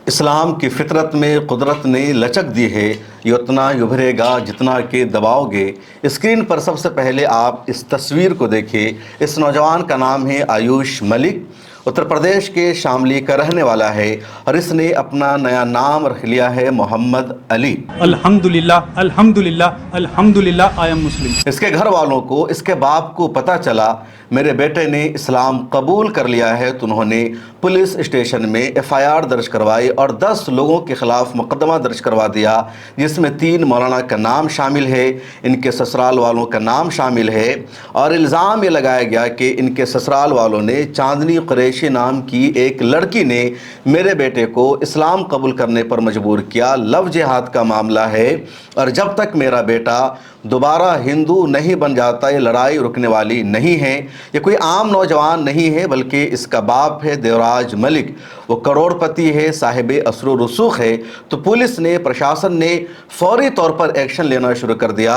اسلام کی فطرت میں قدرت نے لچک دی ہے، یہ اتنا ہی ابھرے گا جتنا کہ دباؤ گے۔ اسکرین پر سب سے پہلے آپ اس تصویر کو دیکھیں۔ اس نوجوان کا نام ہے آیوش ملک، اتر پردیش کے شاملی کا رہنے والا ہے اور اس نے اپنا نیا نام رکھ لیا ہے محمد علی۔ الحمدللہ الحمدللہ الحمدللہ آئی ایم مسلم۔ اس کے گھر والوں کو، اس کے باپ کو پتہ چلا میرے بیٹے نے اسلام قبول کر لیا ہے تو انہوں نے پولیس اسٹیشن میں FIR درج کروائی اور 10 لوگوں کے خلاف مقدمہ درج کروا دیا، جس میں 3 مولانا کا نام شامل ہے، ان کے سسرال والوں کا نام شامل ہے اور الزام یہ لگایا گیا کہ ان کے سسرال والوں نے چاندنی قریشی نام کی ایک لڑکی نے میرے بیٹے کو اسلام قبول کرنے پر مجبور کیا۔ لو جہاد کا معاملہ ہے اور جب تک میرا بیٹا دوبارہ ہندو نہیں بن جاتا یہ لڑائی رکنے والی نہیں ہے۔ یہ کوئی عام نوجوان نہیں ہے بلکہ اس کا باپ ہے دیوراج ملک، وہ کروڑ پتی ہے، صاحب اثر و رسوخ ہے۔ تو پولیس نے، پرشاسن نے فوری طور پر ایکشن لینا شروع کر دیا،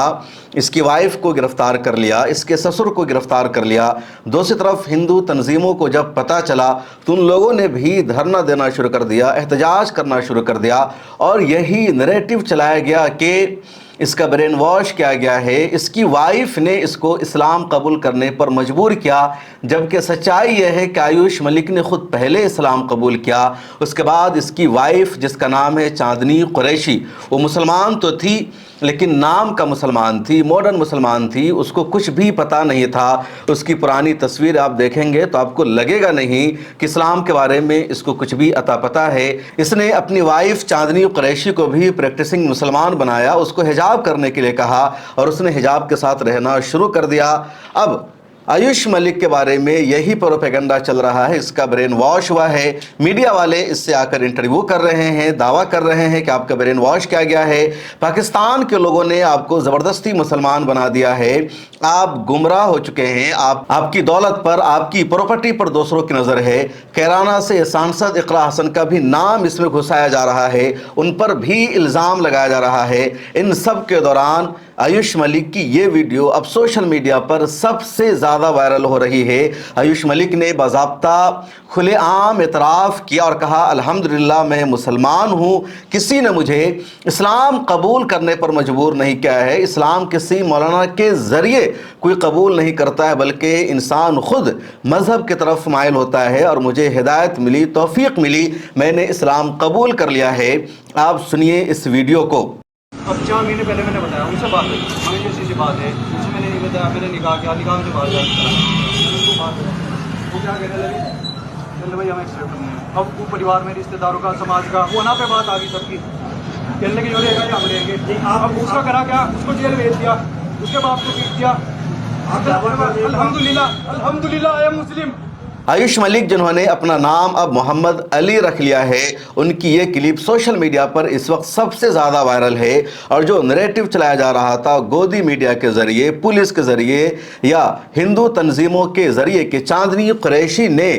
اس کی وائف کو گرفتار کر لیا، اس کے سسر کو گرفتار کر لیا۔ دوسری طرف ہندو تنظیموں کو جب پتہ چلا تو ان لوگوں نے بھی دھرنا دینا شروع کر دیا، احتجاج کرنا شروع کر دیا اور یہی نریٹو چلایا گیا کہ اس کا برین واش کیا گیا ہے، اس کی وائف نے اس کو اسلام قبول کرنے پر مجبور کیا، جبکہ سچائی یہ ہے کہ آیوش ملک نے خود پہلے اسلام قبول کیا۔ اس کے بعد اس کی وائف جس کا نام ہے چاندنی قریشی، وہ مسلمان تو تھی لیکن نام کا مسلمان تھی، ماڈرن مسلمان تھی، اس کو کچھ بھی پتہ نہیں تھا۔ اس کی پرانی تصویر آپ دیکھیں گے تو آپ کو لگے گا نہیں کہ اسلام کے بارے میں اس کو کچھ بھی عطا پتہ ہے۔ اس نے اپنی وائف چاندنی قریشی کو بھی پریکٹسنگ مسلمان بنایا، اس کو حجاب کرنے کے لیے کہا اور اس نے حجاب کے ساتھ رہنا شروع کر دیا۔ اب آیوش ملک کے بارے میں یہی پروپیگنڈا چل رہا ہے، اس کا برین واش ہوا ہے۔ میڈیا والے اس سے آ کر انٹرویو کر رہے ہیں، دعویٰ کر رہے ہیں کہ آپ کا برین واش کیا گیا ہے، پاکستان کے لوگوں نے آپ کو زبردستی مسلمان بنا دیا ہے، آپ گمراہ ہو چکے ہیں، آپ کی دولت پر، آپ کی پراپرٹی پر دوسروں کی نظر ہے۔ کیرانہ سے سانسد اقرا حسن کا بھی نام اس میں گھسایا جا رہا ہے، ان پر بھی الزام لگایا جا رہا ہے۔ ان سب کے دوران آیوش ملک کی یہ ویڈیو اب سوشل میڈیا پر سب سے زیادہ وائرل ہو رہی ہے۔ آیوش ملک نے باضابطہ کھلے عام اعتراف کیا اور کہا الحمدللہ میں مسلمان ہوں، کسی نے مجھے اسلام قبول کرنے پر مجبور نہیں کیا ہے، اسلام کسی مولانا کے ذریعے کوئی قبول نہیں کرتا ہے بلکہ انسان خود مذہب کی طرف مائل ہوتا ہے اور مجھے ہدایت ملی، توفیق ملی، میں نے اسلام قبول کر لیا ہے۔ آپ سنیے اس ویڈیو کو۔ اب 4 مہینے پہلے میں نے بتایا ان سے بات ہوئی، ہمیں جیسی سی بات ہے اس میں نے نہیں بتایا، میں نے نکاح کیا، نکاح سے بات وہ کیا کہنے لگے چلے بھائی ہمیں ایکسپٹ کرنا ہے۔ اب وہ پریوار میں رشتے داروں کا، سماج کا، وہ نا پہ بات آ گئی سب کی، کہنے کی جو لے گا ہم لیں گے۔ اب اس کا کرا کیا، اس کو جیل بھیج دیا، اس کے باپ کو پیٹ دیا۔ الحمدللہ الحمدللہ آئی ایم مسلم۔ آیوش ملک جنہوں نے اپنا نام اب محمد علی رکھ لیا ہے، ان کی یہ کلپ سوشل میڈیا پر اس وقت سب سے زیادہ وائرل ہے اور جو نریٹو چلایا جا رہا تھا گودی میڈیا کے ذریعے، پولیس کے ذریعے یا ہندو تنظیموں کے ذریعے کہ چاندنی قریشی نے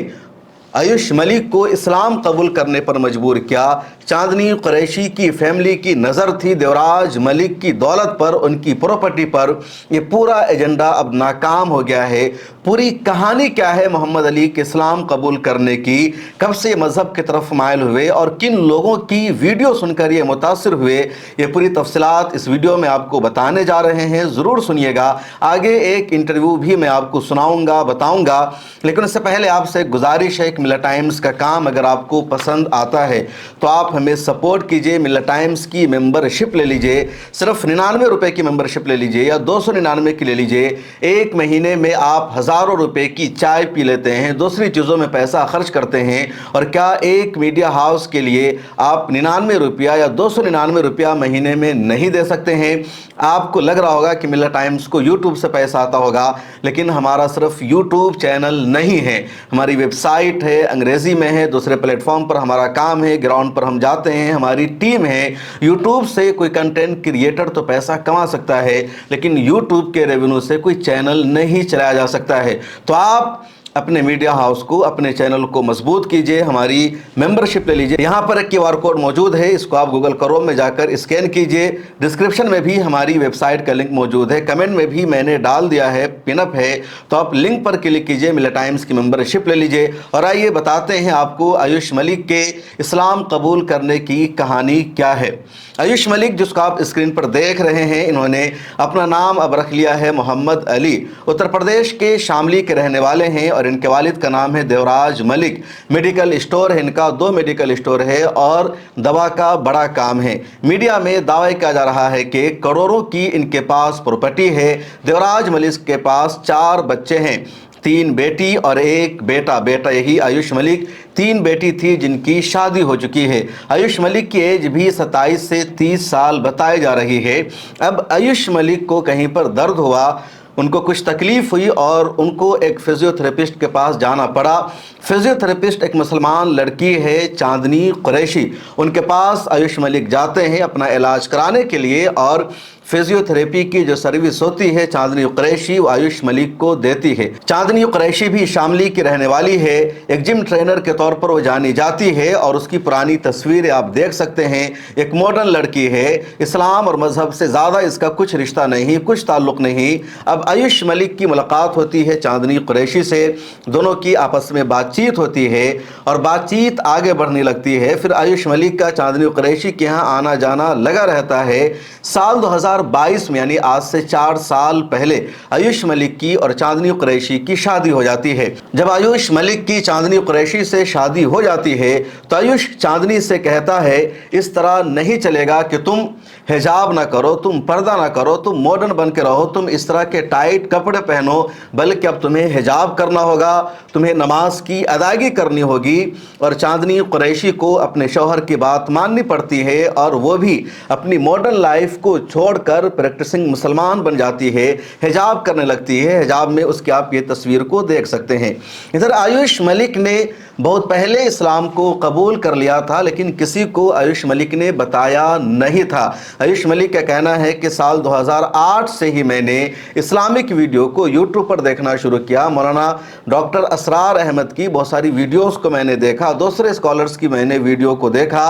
آیوش ملک کو اسلام قبول کرنے پر مجبور کیا، چاندنی قریشی کی فیملی کی نظر تھی دیوراج ملک کی دولت پر، ان کی پراپرٹی پر، یہ پورا ایجنڈا اب ناکام ہو گیا ہے۔ پوری کہانی کیا ہے محمد علی کے اسلام قبول کرنے کی، کب سے مذہب کی طرف مائل ہوئے اور کن لوگوں کی ویڈیو سن کر یہ متاثر ہوئے، یہ پوری تفصیلات اس ویڈیو میں آپ کو بتانے جا رہے ہیں، ضرور سنیے گا۔ آگے ایک انٹرویو بھی میں آپ کو سناؤں گا، بتاؤں گا، لیکن اس سے پہلے آپ سے گزارش ہے کہ ملا ٹائمز کا کام اگر آپ کو پسند آتا ہے تو آپ ہمیں سپورٹ کیجئے، ملا ٹائمز کی ممبرشپ لے لیجئے، صرف 99 روپے کی ممبرشپ لے لیجئے یا 299 کی لے لیجئے۔ ایک مہینے میں آپ ہزاروں روپے کی چائے پی لیتے ہیں، دوسری چیزوں میں پیسہ خرچ کرتے ہیں، اور کیا ایک میڈیا ہاؤس کے لیے آپ 99 روپیہ یا 299 روپیہ مہینے میں نہیں دے سکتے ہیں؟ آپ کو لگ رہا ہوگا کہ ملا ٹائمز کو یوٹیوب سے پیسہ آتا ہوگا، لیکن ہمارا صرف یوٹیوب چینل نہیں ہے، ہماری ویب سائٹ ہے، انگریزی میں ہے، دوسرے پلیٹ فارم پر ہمارا کام ہے، گراؤنڈ پر ہم جاتے ہیں، ہماری ٹیم ہے۔ یوٹیوب سے کوئی کنٹینٹ کریٹر تو پیسہ کما سکتا ہے لیکن یوٹیوب کے ریونیو سے کوئی چینل نہیں چلایا جا سکتا ہے۔ تو آپ अपने मीडिया हाउस को, अपने चैनल को मजबूत कीजिए, हमारी मेंबरशिप ले लीजिए। यहाँ पर एक QR कोड मौजूद है, इसको आप गूगल क्रोम में जाकर स्कैन कीजिए। डिस्क्रिप्शन में भी हमारी वेबसाइट का लिंक मौजूद है, कमेंट में भी मैंने डाल दिया है, पिनअप है, तो आप लिंक पर क्लिक कीजिए, मिल्ला टाइम्स की मेंबरशिप ले लीजिए। और आइए बताते हैं आपको आयुष मलिक के इस्लाम कबूल करने की कहानी क्या है। आयुष मलिक जिसको आप स्क्रीन पर देख रहे हैं, इन्होंने अपना नाम अब रख लिया है मोहम्मद अली। उत्तर प्रदेश के शामली के रहने वाले हैं और इनके वालिद का नाम है देवराज मलिक। मेडिकल स्टोर है इनका, 2 मेडिकल स्टोर है और दवा का बड़ा काम है। मीडिया में दावा किया जा रहा है कि करोड़ों की इनके पास प्रॉपर्टी है। देवराज मलिक के पास 4 बच्चे हैं, 3 बेटी और 1 बेटा। बेटा यही आयुष मलिक, 3 बेटी थी जिनकी शादी हो चुकी है। आयुष मलिक की एज भी 27 से 30 साल बताई जा रही है। अब आयुष मलिक को कहीं पर दर्द हुआ, उनको कुछ तकलीफ हुई और उनको एक फिजियोथेरेपिस्ट के पास जाना पड़ा। फिजियोथेरेपिस्ट एक मुसलमान लड़की है, चांदनी कुरैशी। उनके पास आयुष मलिक जाते हैं अपना इलाज कराने के लिए और फिजियोथेरेपी की जो सर्विस होती है चांदनी कुरैशी वो आयुष मलिक को देती है। चांदनी कुरैशी भी शामली की रहने वाली है, एक जिम ट्रेनर के तौर पर वो जानी जाती है और उसकी पुरानी तस्वीरें आप देख सकते हैं। एक मॉडर्न लड़की है, इस्लाम और मजहब से ज़्यादा इसका कुछ रिश्ता नहीं, कुछ ताल्लुक़ नहीं। अब आयुष मलिक की मुलाकात होती है चांदनी कुरैशी से, दोनों की आपस में बातचीत होती है और बातचीत आगे बढ़ने लगती है। फिर आयुष मलिक का चांदनी कुरैशी के यहाँ आना जाना लगा रहता है। साल 2022 में यानी आज से 4 साल पहले आयुष मलिक की और चांदनी कुरैशी की शादी हो जाती है। जब आयुष मलिक की चांदनी कुरैशी से शादी हो जाती है तो आयुष चांदनी से कहता है इस तरह नहीं चलेगा कि तुम हिजाब ना करो, तुम पर्दा ना करो, तुम मॉडर्न बन के रहो, तुम इस तरह के टाइट कपड़े पहनो, बल्कि अब तुम्हें हिजाब करना होगा, तुम्हें नमाज की अदायगी करनी होगी। और चांदनी कुरैशी को अपने शौहर की बात माननी पड़ती है और वो भी अपनी मॉडर्न लाइफ को छोड़कर प्रैक्टिसिंग मुसलमान बन जाती है, हिजाब करने लगती है। हिजाब में उसकी आप ये तस्वीर को देख सकते हैं। इधर आयुष मलिक ने बहुत पहले इस्लाम को कबूल कर लिया था, लेकिन किसी को आयुष मलिक ने बताया नहीं था। आयुष मलिक का कहना है कि साल 2008 से ही मैंने इस्लामिक वीडियो को यूट्यूब पर देखना शुरू किया। मौलाना डॉक्टर असरार अहमद की बहुत सारी वीडियोस को मैंने देखा, दूसरे स्कॉलर्स की मैंने वीडियो को देखा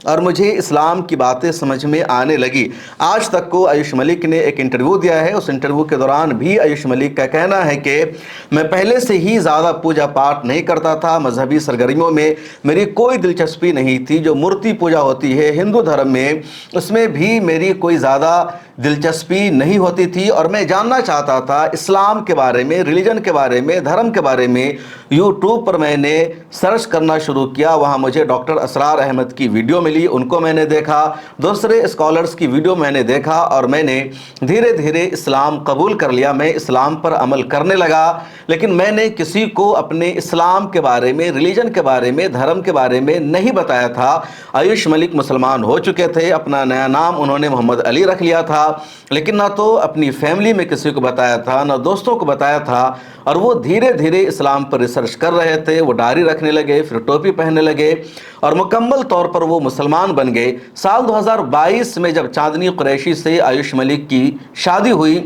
और मुझे इस्लाम की बातें समझ में आने लगी। आज तक को आयुष मलिक ने एक इंटरव्यू दिया है, उस इंटरव्यू के दौरान भी आयुष मलिक का कहना है कि मैं पहले से ही ज़्यादा पूजा पाठ नहीं करता था, मजहबी सरगर्मियों में मेरी कोई दिलचस्पी नहीं थी। जो मूर्ति पूजा होती है हिंदू धर्म में, उसमें भी मेरी कोई ज़्यादा दिलचस्पी नहीं होती थी और मैं जानना चाहता था इस्लाम के बारे में, रिलीजन के बारे में, धर्म के बारे में। यूट्यूब पर मैंने सर्च करना शुरू किया, वहाँ मुझे डॉक्टर असरार अहमद की वीडियो मिली, उनको मैंने देखा, दूसरे स्कॉलर्स की वीडियो मैंने देखा और मैंने धीरे धीरे इस्लाम कबूल कर लिया। मैं इस्लाम पर अमल करने लगा, लेकिन मैंने किसी को अपने इस्लाम के बारे में, रिलीजन के बारे में, धर्म के बारे में नहीं बताया था। आयुष मलिक मुसलमान हो चुके थे, अपना नया नाम उन्होंने मोहम्मद अली रख लिया था, लेकिन ना तो अपनी फैमिली में किसी को बताया था, ना दोस्तों को बताया था। और वो धीरे धीरे इस्लाम पर रिसर्च कर रहे थे, वो दाढ़ी रखने लगे, फिर टोपी पहनने लगे और मुकम्मल तौर पर वो मुसलमान बन गए। साल 2022 में जब चांदनी कुरैशी से आयुष मलिक की शादी हुई,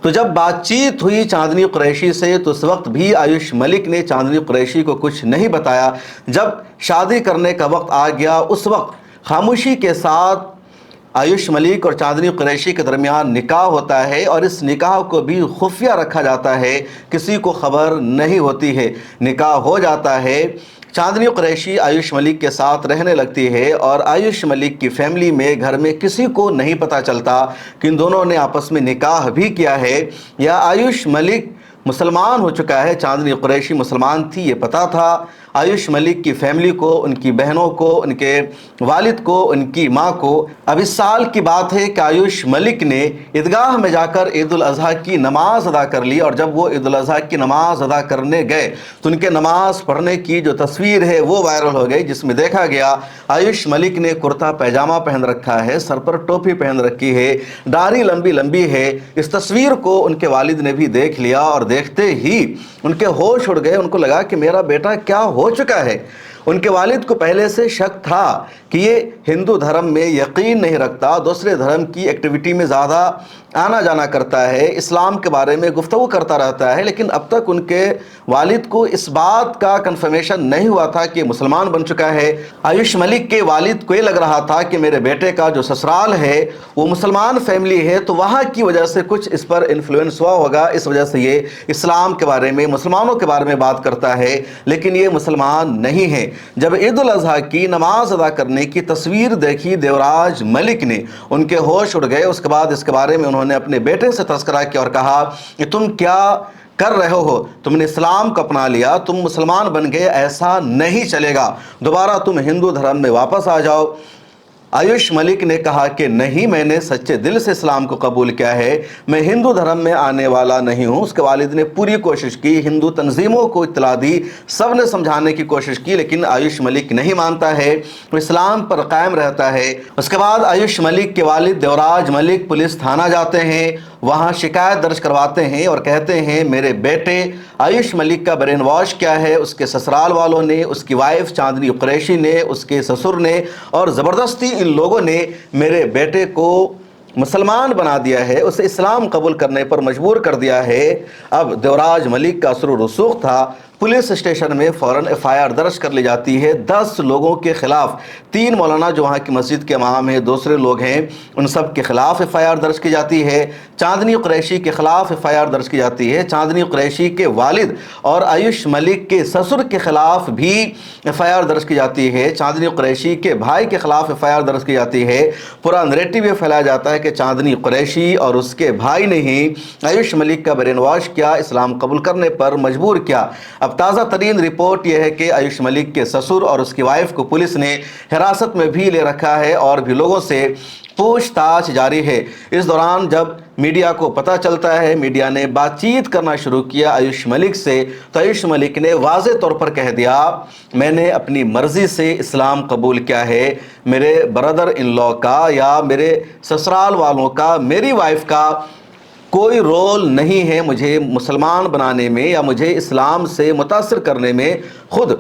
तो जब बातचीत हुई चांदनी कुरैशी से, तो उस वक्त भी आयुष मलिक ने चांदनी कुरैशी को कुछ नहीं बताया। जब शादी करने का वक्त आ गया, उस वक्त खामोशी के साथ आयुष मलिक और चांदनी कुरैशी के दरमियान निकाह होता है और इस निकाह को भी खुफिया रखा जाता है, किसी को खबर नहीं होती है। निकाह हो जाता है, चांदनी कुरैशी आयुष मलिक के साथ रहने लगती है और आयुष मलिक की फैमिली में, घर में किसी को नहीं पता चलता कि इन दोनों ने आपस में निकाह भी किया है या आयुष मलिक मुसलमान हो चुका है। चांदनी कुरैशी मुसलमान थी, ये पता था। आयुष मलिक की फैमिली को, उनकी बहनों को, उनके वालिद को, उनकी माँ को। अब इस साल की बात है कि आयुष मलिक ने ईदगाह में जाकर ईद उल अज़हा की नमाज अदा कर ली और जब वो ईद उल अज़हा की नमाज अदा करने गए तो उनके नमाज पढ़ने की जो तस्वीर है वो वायरल हो गई, जिसमें देखा गया आयुष मलिक ने कुर्ता पैजामा पहन रखा है, सर पर टोपी पहन रखी है, दाढ़ी लंबी लंबी है। इस तस्वीर को उनके वालिद ने भी देख लिया और देखते ही उनके होश उड़ गए। उनको लगा कि मेरा बेटा क्या हो चुका है। उनके वालिद को पहले से शक था कि ये हिंदू धर्म में यकीन नहीं रखता, दूसरे धर्म की एक्टिविटी में ज़्यादा आना जाना करता है, इस्लाम के बारे में गुफ्तगू करता रहता है, लेकिन अब तक उनके वालिद को इस बात का कन्फर्मेशन नहीं हुआ था कि मुसलमान बन चुका है। आयुष मलिक के वालिद को ये लग रहा था कि मेरे बेटे का जो ससुराल है वो मुसलमान फैमिली है, तो वहाँ की वजह से कुछ इस पर इन्फ्लुएंस हुआ होगा, इस वजह से ये इस्लाम के बारे में, मुसलमानों के बारे में बात करता है, लेकिन ये मुसलमान नहीं है। जब ईद उल अज़हा की नमाज अदा करने की तस्वीर देखी देवराज मलिक ने, उनके होश उड़ गए। उसके बाद इसके बारे में उन्होंने अपने बेटे से तज़किरा किया और कहा कि तुम क्या कर रहे हो, तुमने इस्लाम को अपना लिया, तुम मुसलमान बन गए, ऐसा नहीं चलेगा, दोबारा तुम हिंदू धर्म में वापस आ जाओ। आयुष मलिक ने कहा कि नहीं, मैंने सच्चे दिल से इस्लाम को कबूल किया है, मैं हिंदू धर्म में आने वाला नहीं हूँ। उसके वालिद ने पूरी कोशिश की, हिंदू तंजीमों को इत्तला दी, सब ने समझाने की कोशिश की, लेकिन आयुष मलिक नहीं मानता है, वो इस्लाम पर कायम रहता है। उसके बाद आयुष मलिक के वालिद देवराज मलिक पुलिस थाना जाते हैं, वहाँ शिकायत दर्ज करवाते हैं और कहते हैं मेरे बेटे आयुष मलिक का ब्रेन वॉश किया है उसके ससुराल वालों ने, उसकी वाइफ चांदनी कुरैशी ने, उसके ससुर ने, और ज़बरदस्ती इन लोगों ने मेरे बेटे को मुसलमान बना दिया है, उसे इस्लाम कबूल करने पर मजबूर कर दिया है। अब देवराज मलिक का असर रसूख था, पुलिस स्टेशन में फ़ौरन एफआईआर दर्ज कर ली जाती है। 10 लोगों के ख़िलाफ़, 3 मौलाना जो वहाँ की मस्जिद के इमाम हैं, दूसरे लोग हैं, उन सब के ख़िलाफ़ एफआईआर दर्ज की जाती है। चांदनी कुरैशी के ख़िलाफ़ एफआईआर दर्ज की जाती है। चांदनी कुरैशी के वालिद और आयुष मलिक के ससुर के ख़िलाफ़ भी एफआईआर दर्ज की जाती है। चांदनी कुरैशी के भाई के ख़िलाफ़ एफआईआर दर्ज की जाती है। पूरा नैरेटिव ये फैलाया जाता है कि चांदनी कुरैशी और उसके भाई ने ही आयुष मलिक का ब्रेन वॉश किया, इस्लाम कबूल करने पर मजबूर किया। अब ताज़ा तरीन रिपोर्ट यह है कि आयुष मलिक के ससुर और उसकी वाइफ को पुलिस ने हिरासत में भी ले रखा है और भी लोगों से पूछताछ जारी है। इस दौरान जब मीडिया को पता चलता है, मीडिया ने बातचीत करना शुरू किया आयुष मलिक से, तो आयुष मलिक ने वाज़े तौर पर कह दिया मैंने अपनी मर्ज़ी से इस्लाम कबूल किया है, मेरे ब्रदर इन लॉ का या मेरे ससुराल वालों का, मेरी वाइफ का कोई रोल नहीं है मुझे मुसलमान बनाने में या मुझे इस्लाम से मुतासिर करने में। खुद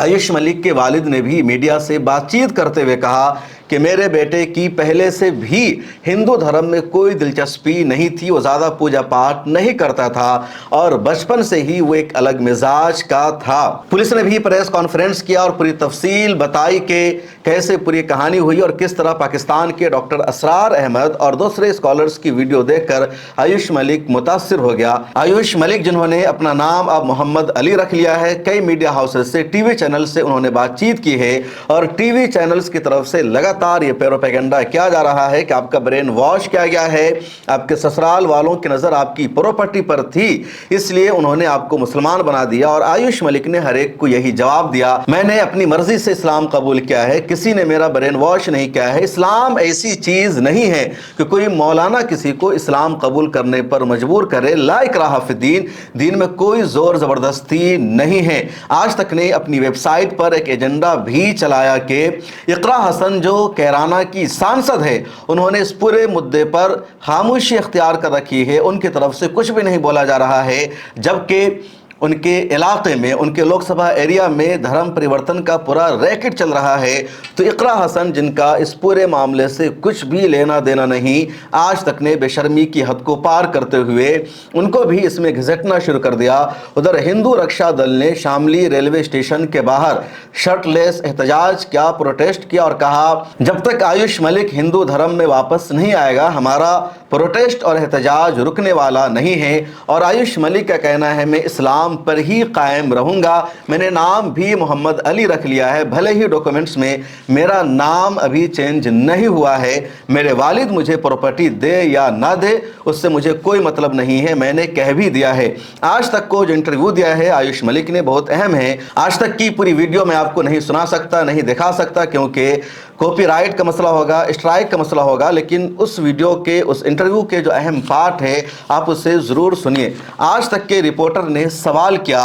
आयुष मलिक के वालिद ने भी मीडिया से बातचीत करते हुए कहा कि मेरे बेटे की पहले से भी हिंदू धर्म में कोई दिलचस्पी नहीं थी, वो ज़्यादा पूजा पाठ नहीं करता था और बचपन से ही वो एक अलग मिजाज का था। पुलिस ने भी प्रेस कॉन्फ्रेंस किया और पूरी तफसील बताई कि कैसे पूरी कहानी हुई और किस तरह पाकिस्तान के डॉक्टर असरार अहमद और दूसरे स्कॉलर्स की वीडियो देखकर आयुष मलिक मुतासिर हो गया। आयुष मलिक जिन्होंने अपना नाम अब मोहम्मद अली रख लिया है, कई मीडिया हाउसेज से, टीवी चैनल से उन्होंने बातचीत की है और टीवी चैनल्स की तरफ से लगातार ये प्रोपेगेंडा किया जा रहा है कि आपका ब्रेन वॉश किया गया है, आपके ससुराल वालों की नज़र आपकी प्रॉपर्टी पर थी, इसलिए उन्होंने आपको मुसलमान बना दिया। और आयुष मलिक ने हर एक को यही जवाब दिया मैंने अपनी मर्जी से इस्लाम कबूल किया है, किसी ने मेरा ब्रेन वॉश नहीं किया है। इस्लाम ऐसी चीज़ नहीं है कि कोई मौलाना किसी को इस्लाम कबूल करने पर मजबूर करे। ला इकराह फिद्दीन, दीन में कोई ज़ोर ज़बरदस्ती नहीं है। आज तक ने अपनी वेबसाइट पर एक एजेंडा भी चलाया कि इकरा हसन जो कैराना की सांसद है, उन्होंने इस पूरे मुद्दे पर खामोशी इख्तियार कर रखी है, उनकी तरफ से कुछ भी नहीं बोला जा रहा है, जबकि उनके इलाके में, उनके लोकसभा एरिया में धर्म परिवर्तन का पूरा रैकेट चल रहा है। तो इकरा हसन जिनका इस पूरे मामले से कुछ भी लेना देना नहीं, आज तक ने बेशर्मी की हद को पार करते हुए उनको भी इसमें घिसटना शुरू कर दिया। उधर हिंदू रक्षा दल ने शामली रेलवे स्टेशन के बाहर शर्टलेस एहतजाज किया, प्रोटेस्ट किया और कहा जब तक आयुष मलिक हिंदू धर्म में वापस नहीं आएगा हमारा प्रोटेस्ट और एहतजाज रुकने वाला नहीं है। और आयुष मलिक का कहना है मैं इस्लाम पर ही कायम रहूंगा, मैंने नाम भी मोहम्मद अली रख लिया है, भले ही डॉक्यूमेंट्स में मेरा नाम अभी चेंज नहीं हुआ है, मेरे वालिद मुझे प्रॉपर्टी दे या ना दे उससे मुझे कोई मतलब नहीं है, मैंने कह भी दिया है। आज तक को जो इंटरव्यू दिया है आयुष मलिक ने बहुत अहम है। आज तक की पूरी वीडियो मैं आपको नहीं सुना सकता, नहीं दिखा सकता, क्योंकि कॉपीराइट का मसला होगा, स्ट्राइक का मसला होगा, लेकिन उस वीडियो के, उस इंटरव्यू के जो अहम पार्ट है आप उसे ज़रूर सुनिए। आज तक के रिपोर्टर ने सवाल किया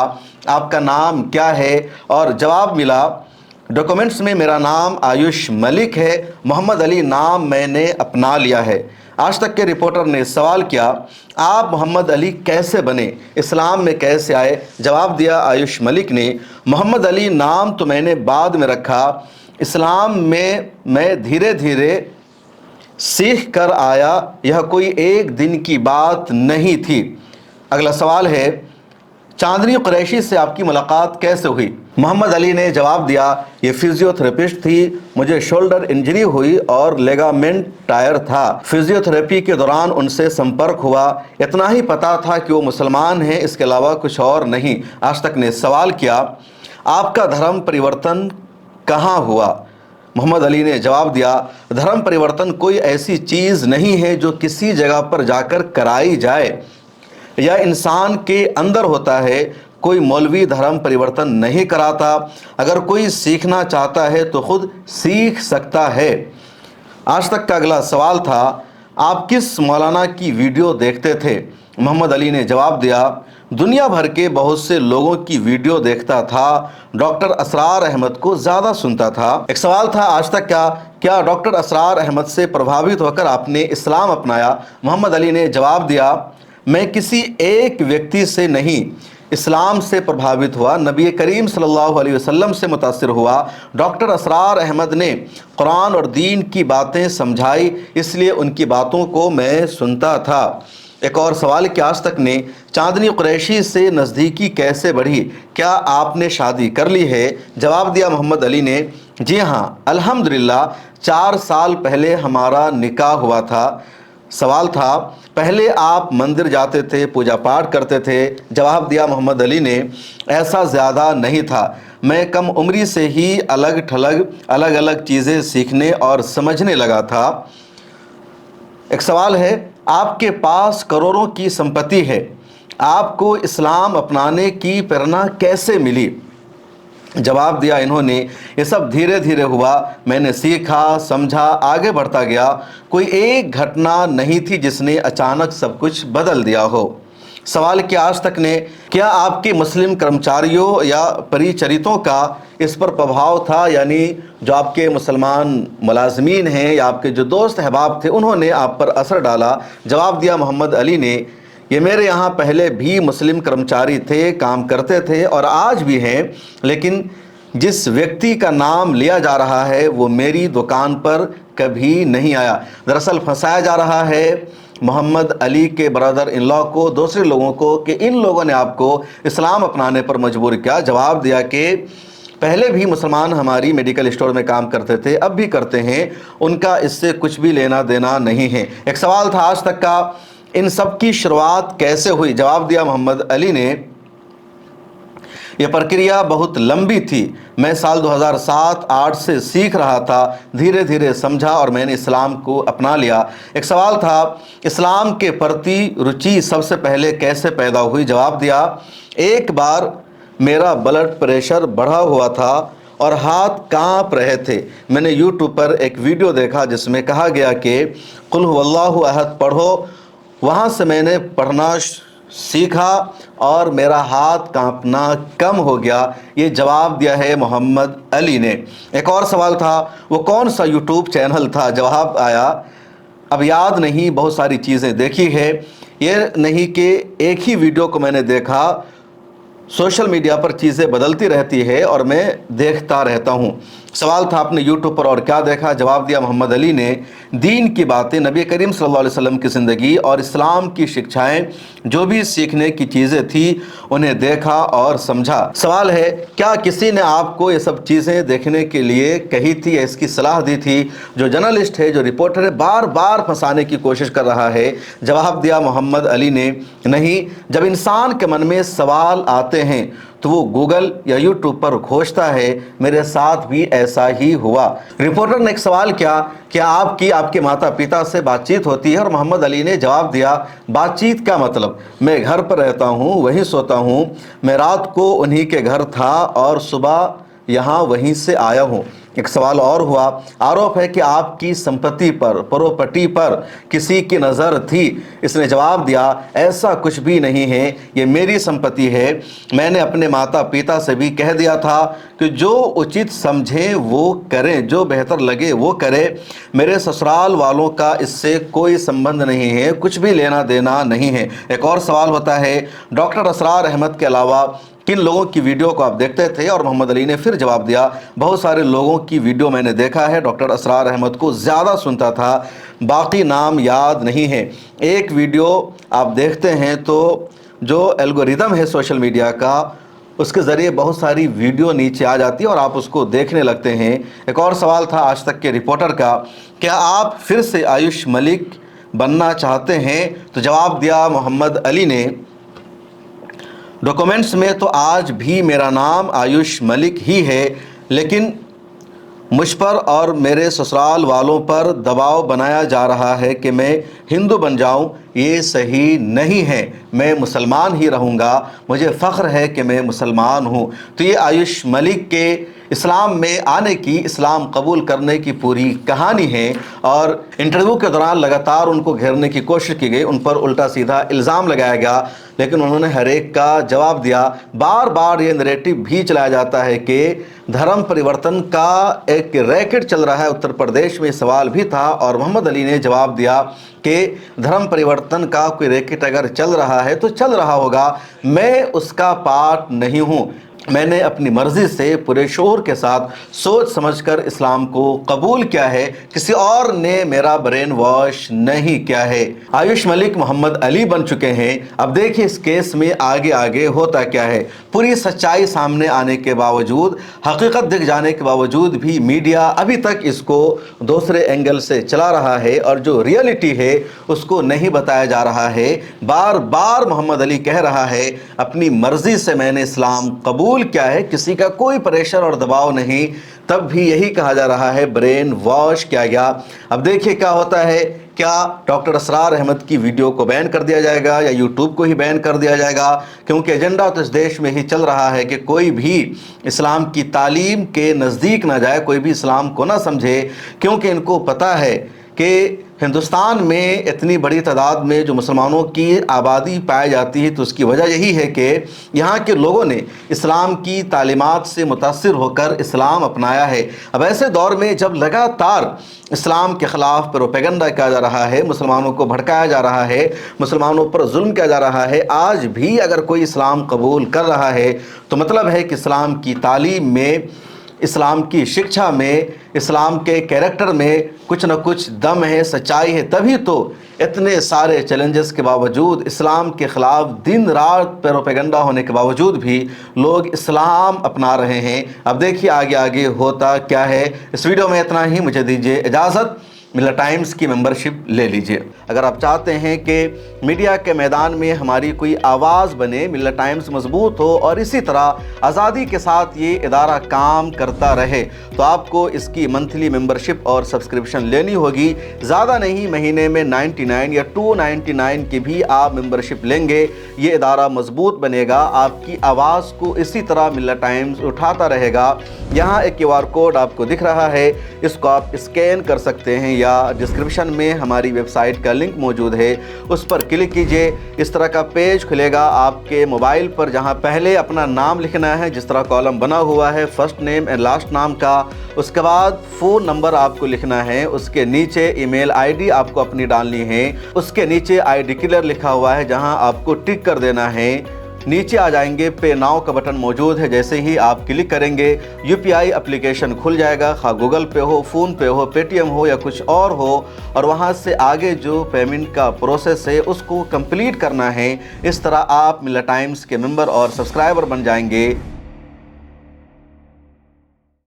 आपका नाम क्या है और जवाब मिला डॉक्यूमेंट्स में मेरा नाम आयुष मलिक है, मोहम्मद अली नाम मैंने अपना लिया है। आज तक के रिपोर्टर ने सवाल किया आप मोहम्मद अली कैसे बने, इस्लाम में कैसे आए? जवाब दिया आयुष मलिक ने मोहम्मद अली नाम तो मैंने बाद में रखा, इस्लाम में मैं धीरे धीरे सीख कर आया, यह कोई एक दिन की बात नहीं थी। अगला सवाल है, चांदनी कुरैशी से आपकी मुलाकात कैसे हुई? मोहम्मद अली ने जवाब दिया, ये फिजियोथेरेपिस्ट थी, मुझे शोल्डर इंजरी हुई और लेगामेंट टायर था। फिजियोथेरेपी के दौरान उनसे संपर्क हुआ, इतना ही पता था कि वो मुसलमान हैं, इसके अलावा कुछ और नहीं। आज तक ने सवाल किया, आपका धर्म परिवर्तन कहाँ हुआ? मोहम्मद अली ने जवाब दिया, धर्म परिवर्तन कोई ऐसी चीज़ नहीं है जो किसी जगह पर जाकर कराई जाए, यह इंसान के अंदर होता है। कोई मौलवी धर्म परिवर्तन नहीं कराता। अगर कोई सीखना चाहता है तो खुद सीख सकता है। आज तक का अगला सवाल था, आप किस मौलाना की वीडियो देखते थे? मोहम्मद अली ने जवाब दिया, दुनिया भर के बहुत से लोगों की वीडियो देखता था, डॉक्टर असरार अहमद को ज़्यादा सुनता था। एक सवाल था आज तक का, क्या डॉक्टर असरार अहमद से प्रभावित होकर आपने इस्लाम अपनाया? मोहम्मद अली ने जवाब दिया, मैं किसी एक व्यक्ति से नहीं, इस्लाम से प्रभावित हुआ, नबी करीम सल्लल्लाहु अलैहि वसल्लम से मुतासिर हुआ। डॉक्टर असरार अहमद ने कुरान और दीन की बातें समझाई, इसलिए उनकी बातों को मैं सुनता था। एक और सवाल कि आज तक ने चांदनी कुरैशी से नज़दीकी कैसे बढ़ी? क्या आपने शादी कर ली है? जवाब दिया मोहम्मद अली ने, जी हाँ, अल्हम्दुलिल्लाह 4 साल पहले हमारा निकाह हुआ था। सवाल था, पहले आप मंदिर जाते थे, पूजा पाठ करते थे? जवाब दिया मोहम्मद अली ने, ऐसा ज़्यादा नहीं था, मैं कम उम्री से ही अलग अलग चीज़ें सीखने और समझने लगा था। एक सवाल है, आपके पास करोड़ों की संपत्ति है, आपको इस्लाम अपनाने की प्रेरणा कैसे मिली? जवाब दिया इन्होंने, ये सब धीरे धीरे हुआ, मैंने सीखा, समझा, आगे बढ़ता गया। कोई एक घटना नहीं थी जिसने अचानक सब कुछ बदल दिया हो। सवाल कि आज तक ने, क्या आपके मुस्लिम कर्मचारियों या परिचरितों का इस पर प्रभाव था, यानी जो आपके मुसलमान मुलाजमीन हैं या आपके जो दोस्त अहबाब थे, उन्होंने आप पर असर डाला? जवाब दिया मोहम्मद अली ने, ये मेरे यहाँ पहले भी मुस्लिम कर्मचारी थे, काम करते थे और आज भी हैं, लेकिन जिस व्यक्ति का नाम लिया जा रहा है वो मेरी दुकान पर कभी नहीं आया। दरअसल फंसाया जा रहा है मोहम्मद अली के ब्रदर इन लॉ को, दूसरे लोगों को, कि इन लोगों ने आपको इस्लाम अपनाने पर मजबूर किया। जवाब दिया कि पहले भी मुसलमान हमारी मेडिकल स्टोर में काम करते थे, अब भी करते हैं, उनका इससे कुछ भी लेना देना नहीं है। एक सवाल था आज तक का, इन सब की शुरुआत कैसे हुई? जवाब दिया मोहम्मद अली ने, यह प्रक्रिया बहुत लंबी थी, मैं साल 2007-8 से सीख रहा था, धीरे धीरे समझा और मैंने इस्लाम को अपना लिया। एक सवाल था, इस्लाम के प्रति रुचि सबसे पहले कैसे पैदा हुई? जवाब दिया, एक बार मेरा ब्लड प्रेशर बढ़ा हुआ था और हाथ कांप रहे थे। मैंने यूट्यूब पर एक वीडियो देखा जिसमें कहा गया कि कुल हुवल्लाहु अहद पढ़ो, वहाँ से मैंने पढ़ना सीखा और मेरा हाथ कांपना कम हो गया। ये जवाब दिया है मोहम्मद अली ने। एक और सवाल था, वो कौन सा यूट्यूब चैनल था? जवाब आया, अब याद नहीं, बहुत सारी चीज़ें देखी है, ये नहीं कि एक ही वीडियो को मैंने देखा, सोशल मीडिया पर चीज़ें बदलती रहती है और मैं देखता रहता हूँ। सवाल था, आपने यूट्यूब पर और क्या देखा? जवाब दिया मोहम्मद अली ने, दीन की बातें, नबी करीम सल्लल्लाहु अलैहि वसल्लम की ज़िंदगी और इस्लाम की शिक्षाएं, जो भी सीखने की चीज़ें थी उन्हें देखा और समझा। सवाल है, क्या किसी ने आपको ये सब चीज़ें देखने के लिए कही थी या इसकी सलाह दी थी? जो जर्नलिस्ट है, जो रिपोर्टर है, बार बार फंसाने की कोशिश कर रहा है। जवाब दिया मोहम्मद अली ने, नहीं, जब इंसान के मन में सवाल आते हैं तो वो गूगल या यूट्यूब पर खोजता है, मेरे साथ भी ऐसा ही हुआ। रिपोर्टर ने एक सवाल किया, क्या आपकी आपके माता पिता से बातचीत होती है? और मोहम्मद अली ने जवाब दिया, बातचीत का मतलब, मैं घर पर रहता हूँ, वहीं सोता हूँ, मैं रात को उन्हीं के घर था और सुबह यहाँ वहीं से आया हूँ। एक सवाल और हुआ, आरोप है कि आपकी संपत्ति पर, प्रॉपर्टी पर किसी की नज़र थी। इसने जवाब दिया, ऐसा कुछ भी नहीं है, ये मेरी संपत्ति है। मैंने अपने माता पिता से भी कह दिया था कि जो उचित समझें वो करें, जो बेहतर लगे वो करें। मेरे ससुराल वालों का इससे कोई संबंध नहीं है, कुछ भी लेना देना नहीं है। एक और सवाल होता है, डॉक्टर असरार अहमद के अलावा किन लोगों की वीडियो को आप देखते थे? और मोहम्मद अली ने फिर जवाब दिया, बहुत सारे लोगों की वीडियो मैंने देखा है, डॉक्टर असरार अहमद को ज़्यादा सुनता था, बाकी नाम याद नहीं है। एक वीडियो आप देखते हैं तो जो एल्गोरिदम है सोशल मीडिया का, उसके ज़रिए बहुत सारी वीडियो नीचे आ जाती है और आप उसको देखने लगते हैं। एक और सवाल था आज तक के रिपोर्टर का, क्या आप फिर से आयुष मलिक बनना चाहते हैं? तो जवाब दिया मोहम्मद अली ने, डॉक्यूमेंट्स में तो आज भी मेरा नाम आयुष मलिक ही है, लेकिन मुझ पर और मेरे ससुराल वालों पर दबाव बनाया जा रहा है कि मैं हिंदू बन जाऊं। ये सही नहीं है, मैं मुसलमान ही रहूँगा, मुझे फ़ख्र है कि मैं मुसलमान हूँ। तो ये आयुष मलिक के इस्लाम में आने की, इस्लाम कबूल करने की पूरी कहानी है। और इंटरव्यू के दौरान लगातार उनको घेरने की कोशिश की गई, उन पर उल्टा सीधा इल्ज़ाम लगाया गया, लेकिन उन्होंने हर एक का जवाब दिया। बार बार ये नैरेटिव भी चलाया जाता है कि धर्म परिवर्तन का एक रैकेट चल रहा है, उत्तर प्रदेश में सवाल भी था और मोहम्मद अली ने जवाब दिया कि धर्म परिवर्तन का कोई रैकेट अगर चल रहा है तो चल रहा होगा, मैं उसका पार्ट नहीं हूँ। मैंने अपनी मर्ज़ी से पूरे शोर के साथ सोच समझकर इस्लाम को कबूल किया है, किसी और ने मेरा ब्रेन वॉश नहीं किया है। आयुष मलिक मोहम्मद अली बन चुके हैं। अब देखिए इस केस में आगे आगे होता क्या है। पूरी सच्चाई सामने आने के बावजूद, हकीकत दिख जाने के बावजूद भी मीडिया अभी तक इसको दूसरे एंगल से चला रहा है और जो रियलिटी है उसको नहीं बताया जा रहा है। बार बार मोहम्मद अली कह रहा है, अपनी मर्ज़ी से मैंने इस्लाम कबूल क्या है, किसी का कोई प्रेशर और दबाव नहीं, तब भी यही कहा जा रहा है ब्रेन वॉश किया गया। अब देखिए क्या होता है, क्या डॉक्टर असरार अहमद की वीडियो को बैन कर दिया जाएगा या यूट्यूब को ही बैन कर दिया जाएगा? क्योंकि एजेंडा तो इस देश में ही चल रहा है कि कोई भी इस्लाम की तालीम के नज़दीक ना जाए, कोई भी इस्लाम को ना समझे, क्योंकि इनको पता है कि हिंदुस्तान में इतनी बड़ी तादाद में जो मुसलमानों की आबादी पाई जाती है, तो उसकी वजह यही है कि यहाँ के लोगों ने इस्लाम की तालीमात से मुतासिर होकर इस्लाम अपनाया है। अब ऐसे दौर में जब लगातार इस्लाम के ख़िलाफ़ प्रोपेगेंडा किया जा रहा है, मुसलमानों को भड़काया जा रहा है, मुसलमानों पर जुल्म किया जा रहा है, आज भी अगर कोई इस्लाम कबूल कर रहा है तो मतलब है कि इस्लाम की तालीम में, इस्लाम की शिक्षा में, इस्लाम के कैरेक्टर में कुछ न कुछ दम है, सच्चाई है। तभी तो इतने सारे चैलेंजेस के बावजूद, इस्लाम के ख़िलाफ़ दिन रात प्रोपेगेंडा होने के बावजूद भी लोग इस्लाम अपना रहे हैं। अब देखिए आगे आगे होता क्या है। इस वीडियो में इतना ही, मुझे दीजिए इजाज़त। मिल्लत टाइम्स की मेंबरशिप ले लीजिए। अगर आप चाहते हैं कि मीडिया के मैदान में हमारी कोई आवाज़ बने, मिल्लत टाइम्स मजबूत हो और इसी तरह आज़ादी के साथ ये इदारा काम करता रहे, तो आपको इसकी मंथली मेंबरशिप और सब्सक्रिप्शन लेनी होगी। ज़्यादा नहीं, महीने में 99 या 299 की भी आप मेंबरशिप लेंगे, ये इदारा मजबूत बनेगा, आपकी आवाज़ को इसी तरह मिल्लत टाइम्स उठाता रहेगा। यहाँ एक QR कोड आपको दिख रहा है, इसको आप स्कैन कर सकते हैं या डिस्क्रिप्शन में हमारी वेबसाइट का लिंक मौजूद है, उस पर क्लिक कीजिए। इस तरह का पेज खुलेगा आपके मोबाइल पर, जहां पहले अपना नाम लिखना है, जिस तरह कॉलम बना हुआ है फर्स्ट नेम एंड लास्ट नाम का, उसके बाद फ़ोन नंबर आपको लिखना है, उसके नीचे ईमेल ID आपको अपनी डालनी है, उसके नीचे आई डिक्लेयर लिखा हुआ है जहां आपको टिक कर देना है। नीचे आ जाएंगे, पे नाउ का बटन मौजूद है, जैसे ही आप क्लिक करेंगे UPI एप्लीकेशन खुल जाएगा, खा गूगल पे हो, फ़ोन पे हो, पेटीएम हो या कुछ और हो, और वहां से आगे जो पेमेंट का प्रोसेस है उसको कंप्लीट करना है। इस तरह आप मिल्लत टाइम्स के मेंबर और सब्सक्राइबर बन जाएंगे।